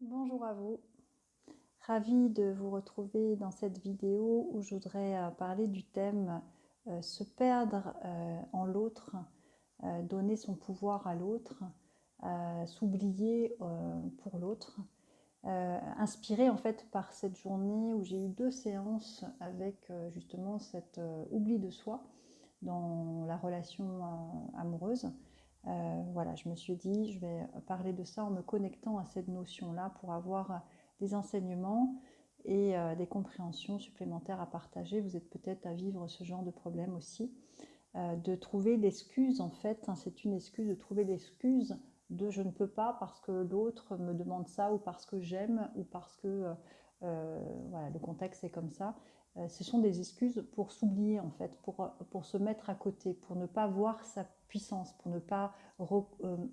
Bonjour à vous, ravie de vous retrouver dans cette vidéo où je voudrais parler du thème se perdre en l'autre, donner son pouvoir à l'autre, s'oublier pour l'autre, inspirée en fait par cette journée où j'ai eu 2 séances avec justement cet oubli de soi dans la relation amoureuse. Voilà, je me suis dit, je vais parler de ça en me connectant à cette notion-là pour avoir des enseignements et des compréhensions supplémentaires à partager. Vous êtes peut-être à vivre ce genre de problème aussi. De trouver l'excuse, en fait, hein, c'est une excuse, de trouver l'excuse de je ne peux pas parce que l'autre me demande ça ou parce que j'aime ou parce que voilà, le contexte est comme ça. Ce sont des excuses pour s'oublier en fait, pour se mettre à côté, pour ne pas voir sa puissance, pour ne pas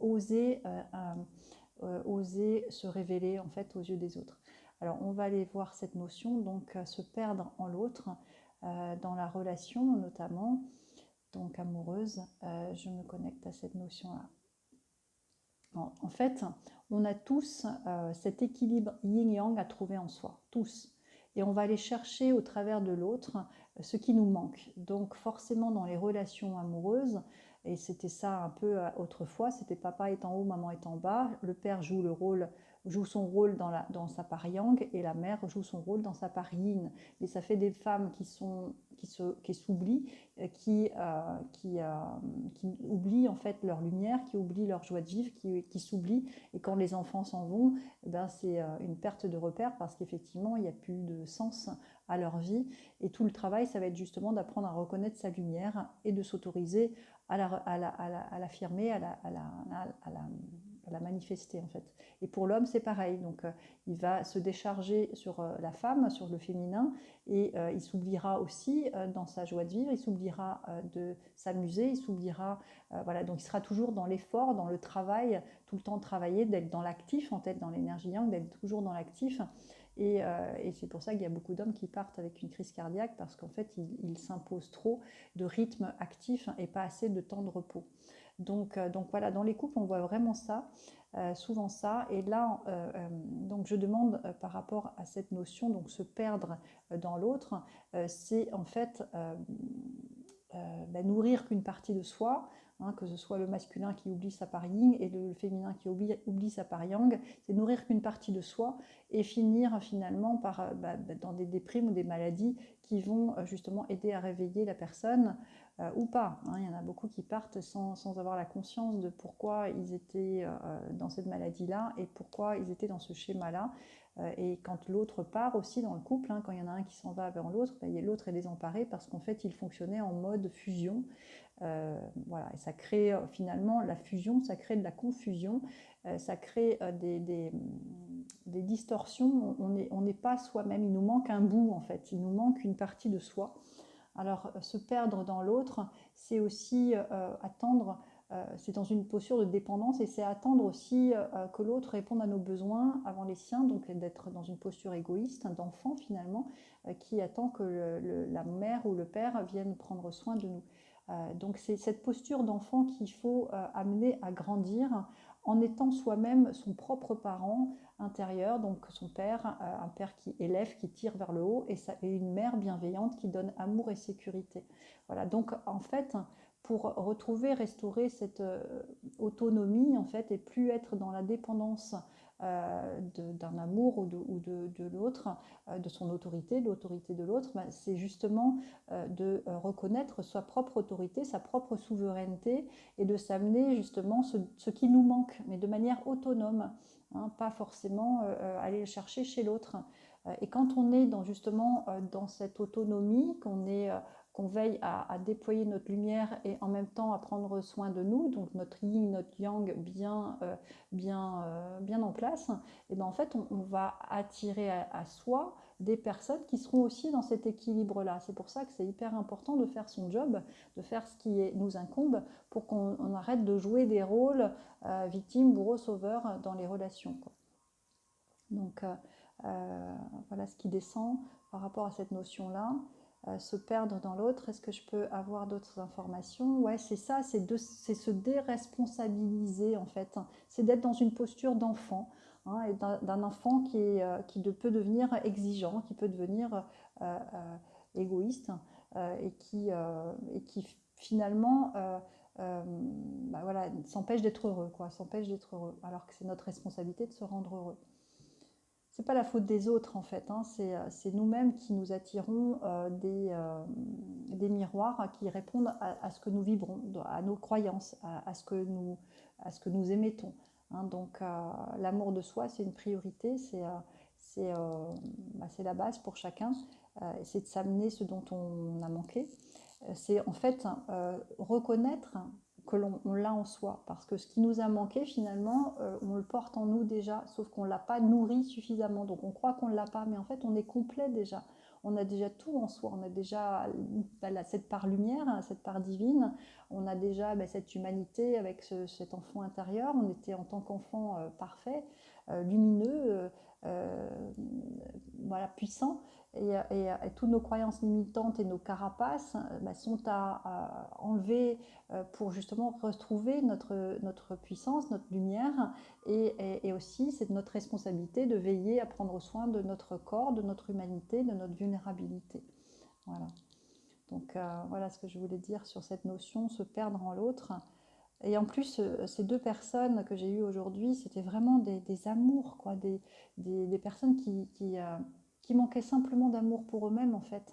oser se révéler en fait aux yeux des autres. Alors on va aller voir cette notion, donc se perdre en l'autre, dans la relation notamment, donc amoureuse, je me connecte à cette notion-là. En fait, on a tous cet équilibre yin-yang à trouver en soi, tous. Et on va aller chercher au travers de l'autre ce qui nous manque. Donc forcément dans les relations amoureuses, et c'était ça un peu autrefois, c'était papa est en haut, maman est en bas, le père joue son rôle dans sa part yang et la mère joue son rôle dans sa part yin. Mais ça fait des femmes qui s'oublient, qui oublient en fait leur lumière, qui oublient leur joie de vivre, qui s'oublient. Et quand les enfants s'en vont, ben c'est une perte de repère parce qu'effectivement, il n'y a plus de sens à leur vie. Et tout le travail, ça va être justement d'apprendre à reconnaître sa lumière et de s'autoriser à l'affirmer, à la manifester en fait. Et pour l'homme, c'est pareil. Donc, il va se décharger sur la femme, sur le féminin, et il s'oubliera aussi dans sa joie de vivre, il s'oubliera de s'amuser, il s'oubliera, voilà, donc il sera toujours dans l'effort, dans le travail, tout le temps travailler, d'être dans l'actif, en fait, dans l'énergie yang, d'être toujours dans l'actif. Et c'est pour ça qu'il y a beaucoup d'hommes qui partent avec une crise cardiaque parce qu'en fait, ils s'imposent trop de rythme actif et pas assez de temps de repos. Donc voilà, dans les couples, on voit vraiment ça, souvent ça. Et là, donc je demande par rapport à cette notion, donc se perdre dans l'autre, c'est en fait nourrir qu'une partie de soi, hein, que ce soit le masculin qui oublie sa part yin et le féminin qui oublie sa part yang, c'est nourrir qu'une partie de soi et finir finalement par, dans des déprimes ou des maladies qui vont justement aider à réveiller la personne ou pas. Hein. Il y en a beaucoup qui partent sans avoir la conscience de pourquoi ils étaient dans cette maladie-là et pourquoi ils étaient dans ce schéma-là. Et quand l'autre part aussi dans le couple, hein, quand il y en a un qui s'en va vers l'autre, l'autre est désemparé parce qu'en fait il fonctionnait en mode fusion. Voilà, et ça crée finalement la fusion, ça crée de la confusion, ça crée des distorsions. On n'est pas soi-même, il nous manque un bout en fait, il nous manque une partie de soi. Alors se perdre dans l'autre, c'est aussi attendre, c'est dans une posture de dépendance et c'est attendre aussi que l'autre réponde à nos besoins avant les siens, donc d'être dans une posture égoïste, d'enfant finalement, qui attend que la mère ou le père vienne prendre soin de nous. Donc c'est cette posture d'enfant qu'il faut amener à grandir en étant soi-même son propre parent intérieur, donc son père, un père qui élève, qui tire vers le haut, et une mère bienveillante qui donne amour et sécurité. Voilà, donc en fait, pour retrouver, restaurer cette autonomie, en fait, et plus être dans la dépendance d'un amour ou de l'autre, de son autorité, de l'autorité de l'autre, c'est justement de reconnaître sa propre autorité, sa propre souveraineté et de s'amener justement ce qui nous manque, mais de manière autonome, hein, pas forcément aller le chercher chez l'autre. Et quand on est justement dans cette autonomie, qu'on veille à déployer notre lumière et en même temps à prendre soin de nous, donc notre yin, notre yang bien en place, et bien en fait on va attirer à soi des personnes qui seront aussi dans cet équilibre-là. C'est pour ça que c'est hyper important de faire son job, de faire ce qui nous incombe pour qu'on arrête de jouer des rôles victime, bourreau, sauveur dans les relations, quoi. Donc voilà ce qui descend par rapport à cette notion-là. se perdre dans l'autre. Est-ce que je peux avoir d'autres informations? Ouais, c'est ça, c'est se déresponsabiliser en fait. C'est d'être dans une posture d'enfant, hein, et d'un enfant peut devenir exigeant, qui peut devenir égoïste, et qui finalement bah voilà, s'empêche d'être heureux, quoi, s'empêche d'être heureux, alors que c'est notre responsabilité de se rendre heureux. C'est pas la faute des autres en fait, hein, c'est nous-mêmes qui nous attirons des miroirs qui répondent à ce que nous vibrons, à nos croyances, à ce que nous émettons. Hein. Donc l'amour de soi, c'est une priorité, c'est la base pour chacun, c'est de s'amener ce dont on a manqué. C'est en fait reconnaître que l'on l'a en soi, parce que ce qui nous a manqué finalement, on le porte en nous déjà, sauf qu'on ne l'a pas nourri suffisamment, donc on croit qu'on ne l'a pas, mais en fait on est complet déjà, on a déjà tout en soi, on a déjà cette part lumière, cette part divine, on a déjà cette humanité avec cet enfant intérieur, on était en tant qu'enfant parfait, lumineux, voilà, puissant, et toutes nos croyances limitantes et nos carapaces sont à enlever pour justement retrouver notre puissance, notre lumière, et aussi c'est notre responsabilité de veiller à prendre soin de notre corps, de notre humanité, de notre vulnérabilité. Voilà. Donc voilà ce que je voulais dire sur cette notion, se perdre en l'autre. Et en plus, ces deux personnes que j'ai eues aujourd'hui, c'était vraiment des amours, quoi, des personnes qui manquaient simplement d'amour pour eux-mêmes, en fait.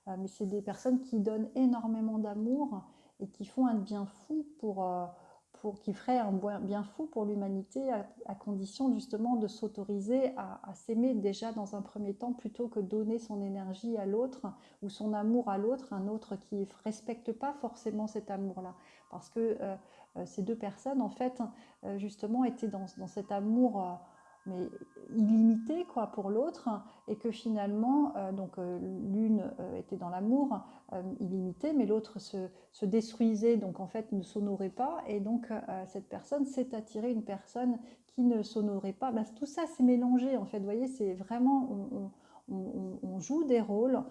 Mais c'est des personnes qui donnent énormément d'amour et qui font un bien fou qui ferait un bien fou pour l'humanité, à condition justement de s'autoriser à s'aimer déjà dans un premier temps, plutôt que donner son énergie à l'autre ou son amour à l'autre, un autre qui ne respecte pas forcément cet amour-là. Parce que ces deux personnes, en fait, justement, étaient dans cet amour mais illimité, quoi, pour l'autre, et que finalement, l'une était dans l'amour illimité, mais l'autre se détruisait, donc en fait ne s'honorait pas, et donc cette personne s'est attirée une personne qui ne s'honorait pas. Ben, tout ça c'est mélangé, en fait, vous voyez, c'est vraiment, on joue des rôles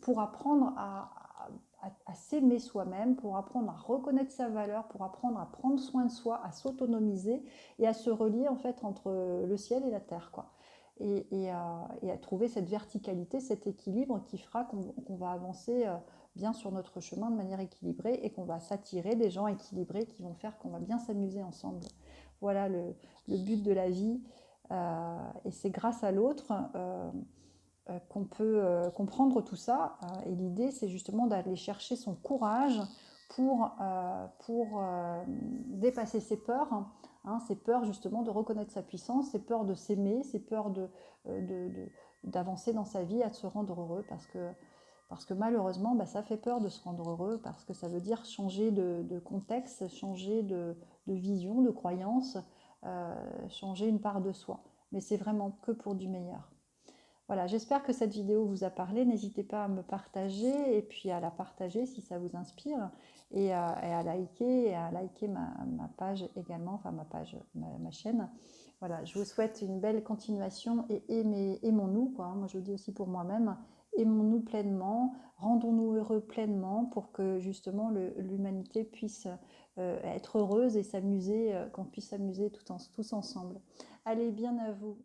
pour apprendre à s'aimer soi-même, pour apprendre à reconnaître sa valeur, pour apprendre à prendre soin de soi, à s'autonomiser et à se relier en fait entre le ciel et la terre, quoi. Et à trouver cette verticalité, cet équilibre qui fera qu'on va avancer bien sur notre chemin de manière équilibrée, et qu'on va s'attirer des gens équilibrés qui vont faire qu'on va bien s'amuser ensemble. Voilà le but de la vie, et c'est grâce à l'autre qu'on peut comprendre tout ça. Et l'idée, c'est justement d'aller chercher son courage pour dépasser ses peurs, hein, ses peurs justement de reconnaître sa puissance, ses peurs de s'aimer, ses peurs d'avancer dans sa vie, à se rendre heureux, parce que malheureusement, ça fait peur de se rendre heureux, parce que ça veut dire changer de contexte, changer de vision, de croyance, changer une part de soi. Mais c'est vraiment que pour du meilleur. Voilà, j'espère que cette vidéo vous a parlé. N'hésitez pas à me partager, et puis à la partager si ça vous inspire, et à liker ma page également, enfin ma chaîne. Voilà, je vous souhaite une belle continuation, et aimons-nous, quoi. Moi je le dis aussi pour moi-même, aimons-nous pleinement, rendons-nous heureux pleinement, pour que justement l'humanité puisse être heureuse et s'amuser, qu'on puisse s'amuser tous ensemble. Allez, bien à vous.